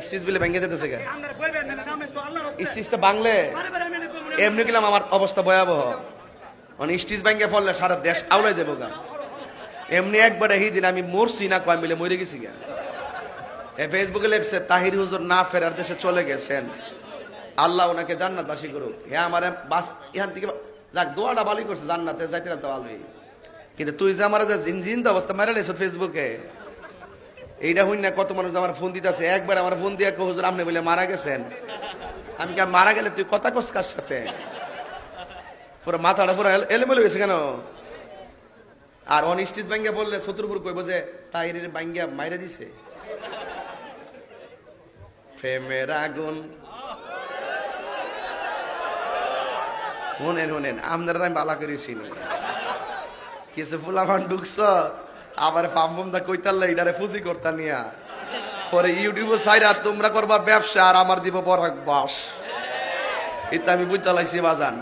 stitch বিলে ভেঙে যেতেছে গা স্টিচটা বাংলে এমনি গেলাম আমার অবস্থা ভয়াবহ মানে স্টিচ ভেঙে পড়লে সারা দেশ আউলাই যাবো গা এমনি একবার এই দিন আমি মরছি না কয় মিলে মরে গেছি গা ফেসবুকে লেখছে তাহির হুজুর না ফেরার দেশে চলে গেছেন আল্লাহ ওনাকে জান্নাতবাসী করুক হ্যাঁ আমার বাস এখান থেকে যাক দোয়াটা ভালোই করছে জান্নাতে যাইতে তো ভালোই কিন্তু তুই যে আমার যে জিনজিন অবস্থা মেরে লেছ ফেসবুকে এইটা হইন না কত মানুষ আমার ফোন দিতেছে একবার আমার ফোন দিয়ে হুজুর আপনি বলে মারা গেছেন আমি কি মারা গেলে তুই কথা কস কার সাথে পুরো মাথাটা পুরো এলোমেলো গেছে কেন আর অনিশ্চিত ব্যাঙ্গা বললে শত্রুপুর কইব যে তাহিরের ব্যাঙ্গা মাইরে দিছে প্রেমের আগুন শুনেন আপনারা আমি বালা করেছি কিছু ফুলাফান ঢুকছ আবার ফাম্বম দা কইতাল্লা এটারে ফুজি করতা নিয়া পরে ইউটিউবে সাইরা তোমরা করবা ব্যবসা আর আমার দিব বরাক বাস এটা আমি বুঝতে লাইছি বাজান